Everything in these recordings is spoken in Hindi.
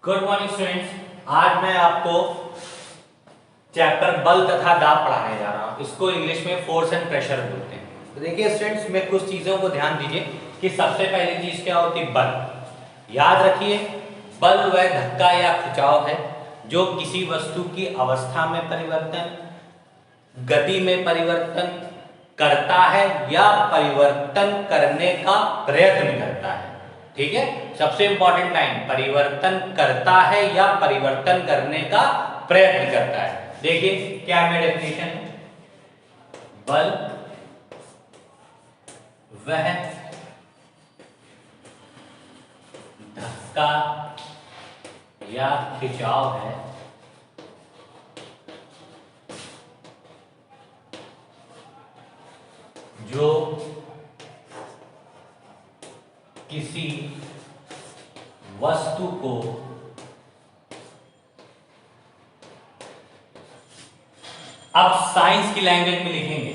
Good morning students. आज मैं आपको चैप्टर बल तथा दाब पढ़ाने जा रहा हूँ। इसको इंग्लिश में फोर्स एंड प्रेशर बोलते हैं। तो देखिए स्टूडेंट्स, में कुछ चीजों को ध्यान दीजिए कि सबसे पहली चीज क्या होती है, बल। याद रखिए, बल वह धक्का या खिंचाव है जो किसी वस्तु की अवस्था में परिवर्तन, गति में परिवर्तन करता है या परिवर्तन करने का प्रयत्न करता है। ठीक है, सबसे इंपॉर्टेंट लाइन, परिवर्तन करता है या परिवर्तन करने का प्रयत्न करता है। देखिए क्या है डेफिनेशन, बल वह धक्का या खिंचाव है जो किसी वस्तु को अब साइंस की लैंग्वेज में लिखेंगे,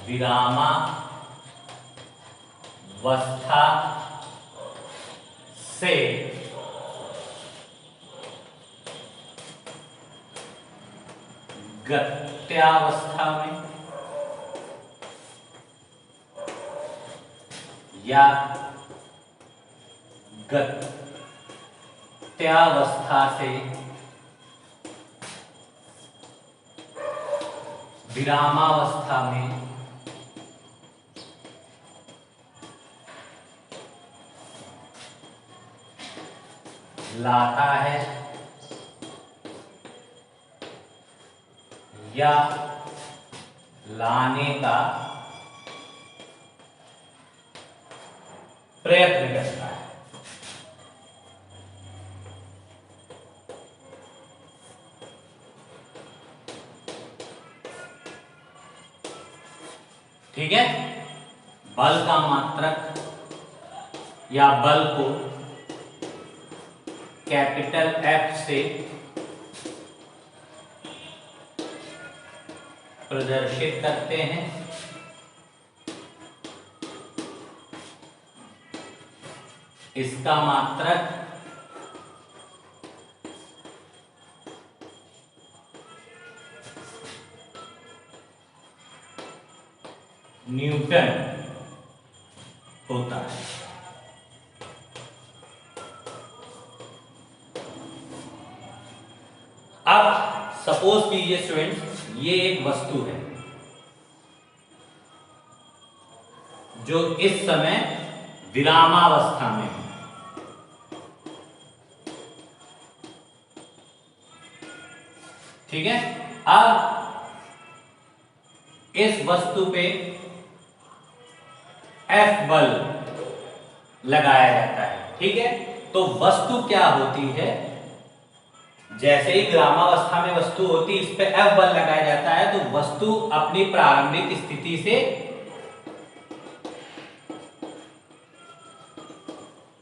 विरामावस्था से गत्यावस्था में या गत्यावस्था से विरामावस्था में लाता है या लाने का प्रयत्न करता है। ठीक है, बल का मात्रक या बल को कैपिटल F से प्रदर्शित करते हैं। इसका मात्रक न्यूटन होता है। अब सपोज कीजिए स्टूडेंट्स, ये एक वस्तु है जो इस समय विरामावस्था में है। ठीक है, अब इस वस्तु पे F बल लगाया जाता है। ठीक है, तो वस्तु क्या होती है, जैसे ही विरामावस्था में वस्तु होती है, इस पे F बल लगाया जाता है तो वस्तु अपनी प्रारंभिक स्थिति से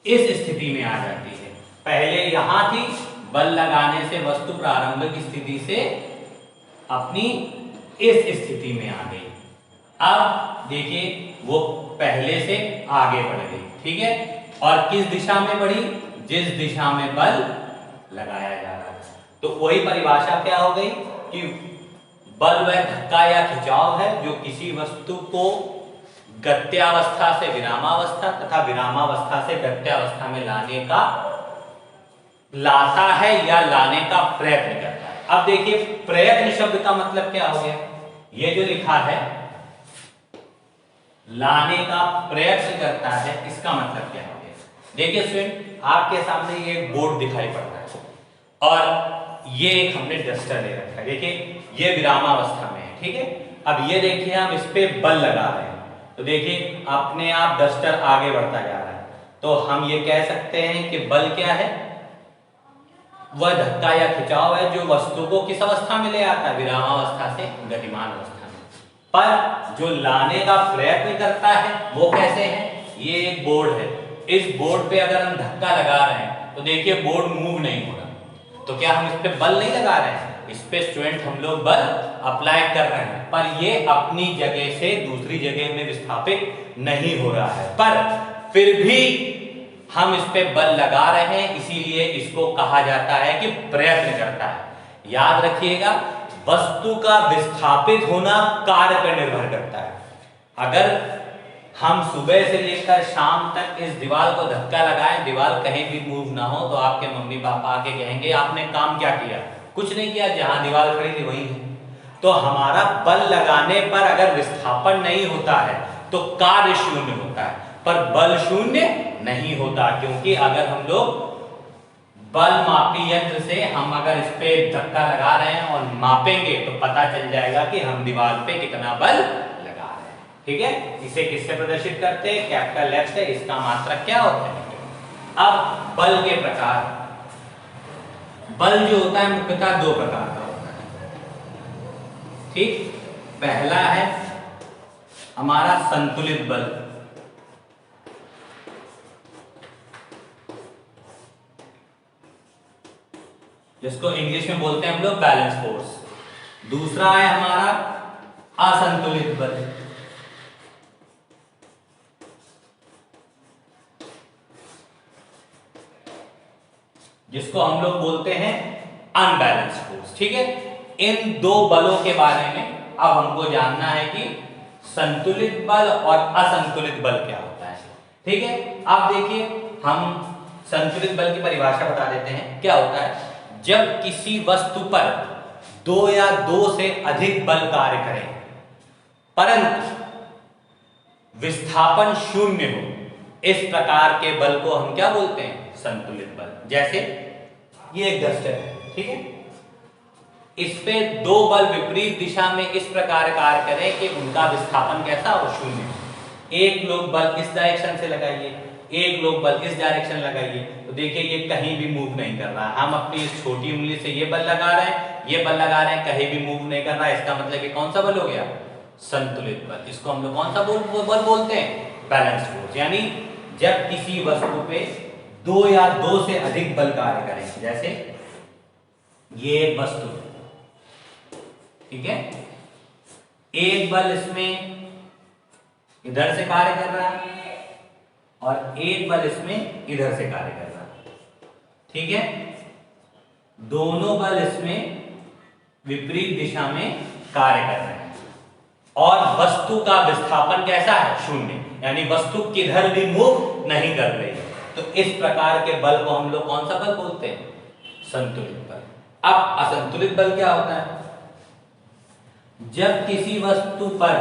इस स्थिति में आ जाती है। पहले यहां थी, बल लगाने से वस्तु प्रारंभिक स्थिति से अपनी इस स्थिति में आ गई। अब देखिए वो पहले से आगे बढ़ गई। ठीक है, और किस दिशा में बढ़ी, जिस दिशा में बल लगाया जा रहा है। तो वही परिभाषा क्या हो गई कि बल वह धक्का या खिंचाव है जो किसी वस्तु को गत्यावस्था से विरामावस्था तथा विरामावस्था से गत्यावस्था में लाता है या लाने का प्रयत्न करता है। अब देखिए प्रयत्न शब्द का मतलब क्या हो गया, ये जो लिखा है लाने का प्रयत्न करता है, इसका मतलब क्या हो गया। देखिए स्टूडेंट, आपके सामने ये एक बोर्ड दिखाई पड़ रहा है और ये एक हमने डस्टर ले रखा है। देखिए ये विरामावस्था में है। ठीक है, अब ये देखिए हम इस पे बल लगा रहे हैं तो देखिए अपने आप डस्टर आगे बढ़ता जा रहा है। तो हम ये कह सकते हैं कि बल क्या है, वह धक्का या खिंचाव है जो वस्तु को किस अवस्था में ले आता है, विरामावस्था से गतिमान अवस्था में। पर जो लाने का प्रयत्न करता है वो कैसे है, ये एक बोर्ड है। इस बोर्ड पे अगर हम धक्का लगा रहे हैं तो देखिए बोर्ड मूव नहीं हो रहा, तो क्या हम इस पे बल नहीं लगा रहे हैं, इस पे स्टूडेंट हम लोग बल अप्लाई कर रहे हैं, पर ये अपनी जगह से दूसरी जगह में विस्थापित नहीं हो रहा है। पर फिर भी हम इस पे बल लगा रहे हैं, इसीलिए इसको कहा जाता है कि प्रयत्न करता है। याद रखिएगा, वस्तु का विस्थापित होना कार्य पर निर्भर करता है। अगर हम सुबह से लेकर शाम तक इस दीवार को धक्का लगाएं, दीवार कहीं भी मूव ना हो, तो आपके मम्मी पापा आके कहेंगे आपने काम क्या किया? कुछ नहीं किया, जहां दीवार खड़ी थी वहीं है। तो हमारा बल लगाने पर अगर विस्थापन नहीं होता है तो कार्य शून्य होता है, पर बल शून्य नहीं होता, क्योंकि अगर हम लोग बल मापी यंत्र से हम अगर इस पे धक्का लगा रहे हैं और मापेंगे तो पता चल जाएगा कि हम दीवार पे कितना बल लगा रहे हैं। ठीक है, इसे किससे प्रदर्शित करते हैं? कैपिटल F से। इसका मात्रक क्या होता है? अब बल के प्रकार, बल जो होता है मुख्यतः दो प्रकार का होता है। ठीक, पहला है हमारा संतुलित बल, जिसको इंग्लिश में बोलते हैं हम लोग बैलेंस फोर्स। दूसरा है हमारा असंतुलित बल, जिसको हम लोग बोलते हैं अनबैलेंस फोर्स। ठीक है, इन दो बलों के बारे में अब हमको जानना है कि संतुलित बल और असंतुलित बल क्या होता है। ठीक है, अब देखिए हम संतुलित बल की परिभाषा बता देते हैं। क्या होता है? जब किसी वस्तु पर दो या दो से अधिक बल कार्य करें परंतु विस्थापन शून्य हो, इस प्रकार के बल को हम क्या बोलते हैं? संतुलित बल। जैसे ये एक डस्टर है, ठीक है, इस पे दो बल विपरीत दिशा में इस प्रकार कार्य करें कि उनका विस्थापन कैसा हो? शून्य। एक लोग बल इस डायरेक्शन से लगाइए, एक लोग बल इस डायरेक्शन लगाइए, तो देखिए ये कहीं भी मूव नहीं कर रहा है। हम अपनी इस छोटी उंगली से ये बल लगा रहे हैं, ये बल लगा रहे हैं, कहीं भी मूव नहीं कर रहा है। इसका मतलब कि कौन सा बल हो गया? संतुलित बल। इसको हम लोग कौन सा बल बोलते हैं? Balance force. यानी जब किसी वस्तु पे दो या दो से अधिक बल कार्य करें, जैसे ये एक वस्तु, ठीक है, एक बल इसमें इधर से कार्य कर रहा है और एक बल इसमें इधर से कार्य कर रहा है। ठीक है, दोनों बल इसमें विपरीत दिशा में कार्य कर रहे हैं और वस्तु का विस्थापन कैसा है? शून्य। यानी वस्तु किधर भी मूव नहीं कर रही है। तो इस प्रकार के बल को हम लोग कौन सा बल बोलते हैं? संतुलित बल। अब असंतुलित बल क्या होता है? जब किसी वस्तु पर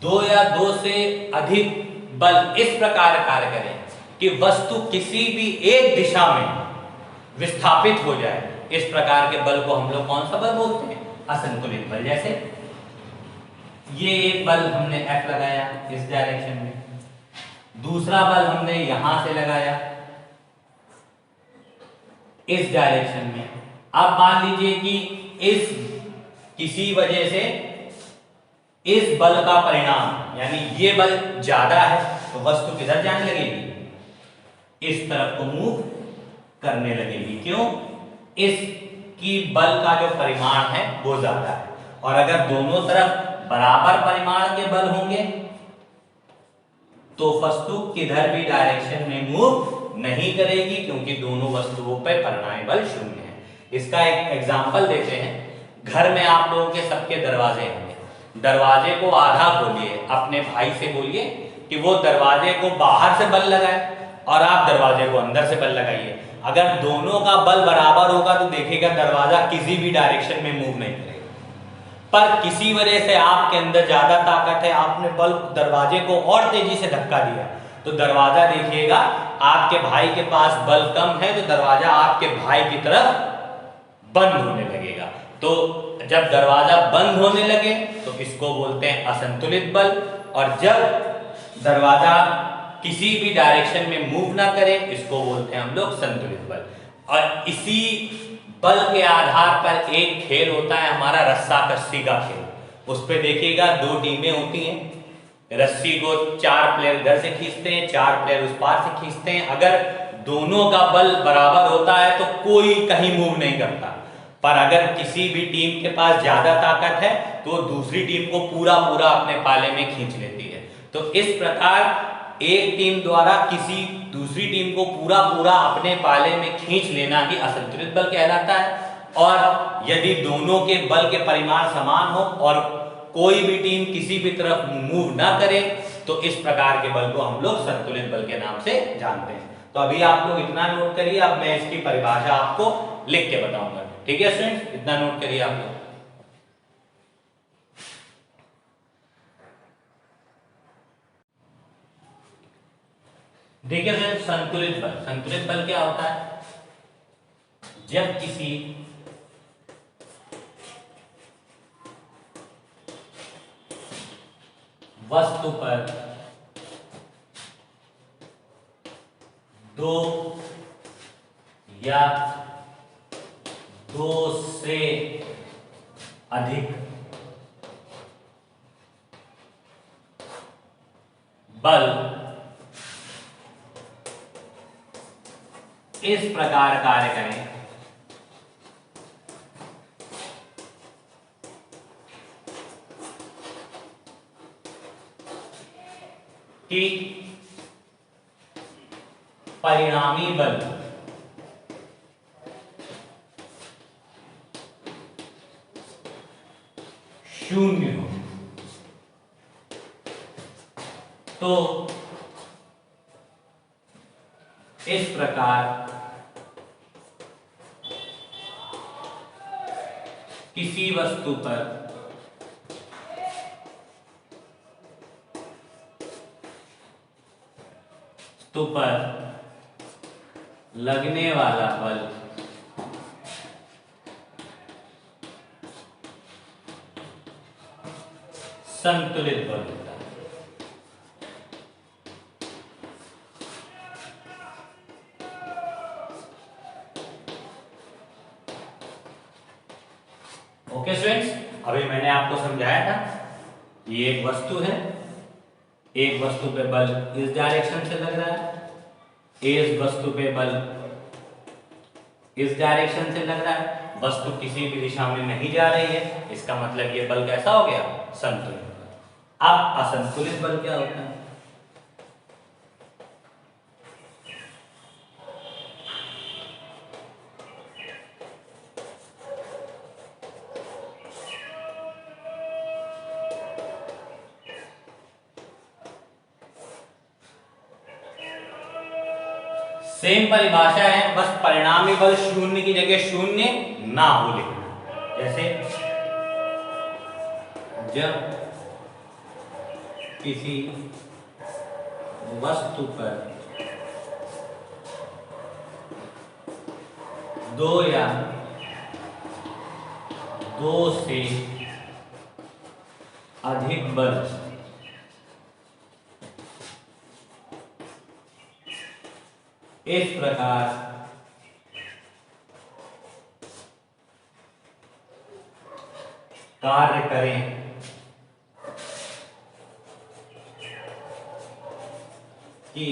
दो या दो से अधिक बल इस प्रकार कार्य करें कि वस्तु किसी भी एक दिशा में विस्थापित हो जाए, इस प्रकार के बल को हम लोग कौन सा बल बोलते हैं? असंतुलित बल। जैसे ये एक बल हमने F लगाया इस डायरेक्शन में, दूसरा बल हमने यहां से लगाया इस डायरेक्शन में। अब मान लीजिए कि इस किसी वजह से इस बल का परिणाम, यानी ये बल ज्यादा है, तो वस्तु किधर जाने लगेगी? इस तरफ को मूव करने लगेगी। क्यों? इसकी बल का जो परिमाण है वो ज्यादा है। और अगर दोनों तरफ बराबर परिमाण के बल होंगे तो वस्तु किधर भी डायरेक्शन में मूव नहीं करेगी, क्योंकि दोनों वस्तुओं पर परिणामी बल शून्य है। इसका एक एग्जांपल देते हैं। घर में आप लोगों के सबके दरवाजे होंगे, दरवाजे को आधा खोलिए, अपने भाई से बोलिए कि वो दरवाजे को बाहर से बल लगाए और आप दरवाजे को अंदर से बल लगाइए। अगर दोनों का बल बराबर होगा तो देखिएगा दरवाजा किसी भी डायरेक्शन में मूव नहीं करेगा। पर किसी वजह से आपके अंदर ज्यादा ताकत है, आपने बल दरवाजे को और तेजी से धक्का दिया, तो दरवाजा देखिएगा आपके भाई के पास बल कम है, तो दरवाजा आपके भाई की तरफ बंद होने लगेगा। तो जब दरवाजा बंद होने लगे तो इसको बोलते हैं असंतुलित बल, और जब दरवाजा किसी भी डायरेक्शन में मूव ना करे इसको बोलते हैं हम लोग संतुलित बल। और इसी बल के आधार पर एक खेल होता है हमारा रस्सा कस्सी का खेल। उस पे देखिएगा दो टीमें होती हैं, रस्सी को 4 प्लेयर इधर से खींचते हैं, 4 प्लेयर उस पार से खींचते हैं। अगर दोनों का बल बराबर होता है तो कोई कहीं मूव नहीं करता, पर अगर किसी भी टीम के पास ज्यादा ताकत है तो दूसरी टीम को पूरा पूरा अपने पाले में खींच लेती है। तो इस प्रकार एक टीम द्वारा किसी दूसरी टीम को पूरा पूरा अपने पाले में खींच लेना ही असंतुलित बल कहलाता है। और यदि दोनों के बल के परिमाण समान हो और कोई भी टीम किसी भी तरफ मूव ना करे तो इस प्रकार के बल को हम लोग संतुलित बल के नाम से जानते हैं। तो अभी आप लोग इतना नोट करिए, अब मैं इसकी परिभाषा आपको लिख के बताऊंगा। ठीक है स्टूडेंट्स, इतना नोट करिए आप लोग। देखिए सर, संतुलित बल क्या होता है? जब किसी वस्तु पर दो या दो से अधिक बल इस प्रकार कार्य करें कि परिणामी बल शून्य हो, तो इस प्रकार किसी वस्तु पर लगने वाला बल संतुलित बल होता है। ओके स्टूडेंट्स, अभी मैंने आपको समझाया था, ये एक वस्तु है, एक वस्तु पे बल इस डायरेक्शन से लग रहा है, इस वस्तु पे बल इस डायरेक्शन से लग रहा है, वस्तु किसी भी दिशा में नहीं जा रही है, इसका मतलब ये बल कैसा हो गया? संतुलित बल। अब असंतुलित बल क्या होता है? सेम परिभाषा है, बस परिणामी बल शून्य की जगह शून्य ना हो लिखना। जैसे जब किसी वस्तु पर दो या दो से अधिक बल इस प्रकार कार्य करें कि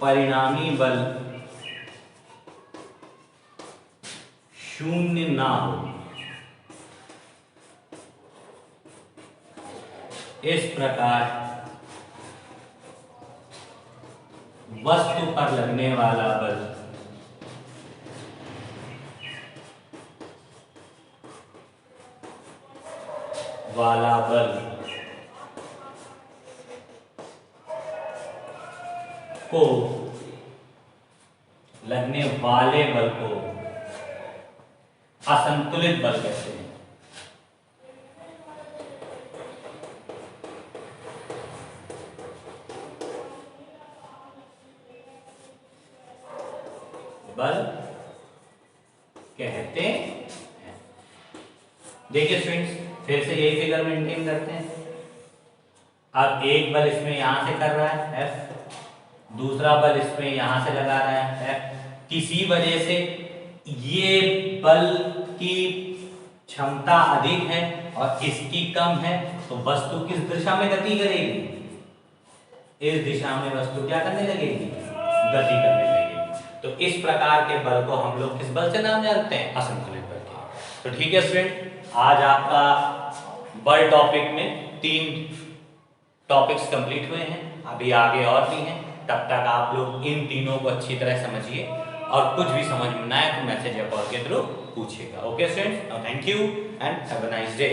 परिणामी बल शून्य ना हो, इस प्रकार वस्तु पर लगने वाला बल को लगने वाले बल को असंतुलित बल कहते हैं। बल कहते हैं। देखिए स्टूडेंट्स, फिर से यही फिगर मेंटेन करते हैं। अब एक बल इसमें यहां से कर रहा है F, दूसरा बल इसमें यहां से लगा रहा है F। किसी वजह से ये बल की क्षमता अधिक है और इसकी कम है, तो वस्तु किस दिशा में गति करेगी? इस दिशा में वस्तु क्या करने लगेगी? गति करने लगेगी। तो इस प्रकार के बल को हम लोग किस बल से नाम जानते हैं? असंतुलित बल के। तो ठीक है स्टूडेंट, आज आपका बल टॉपिक में 3 टॉपिक्स कंप्लीट हुए हैं, अभी आगे और भी हैं। तब तक आप लोग इन तीनों को अच्छी तरह समझिए और कुछ भी समझ में ना आए तो मैसेज या कॉल के थ्रू पूछिएगा। Okay students, thank you and have a nice day.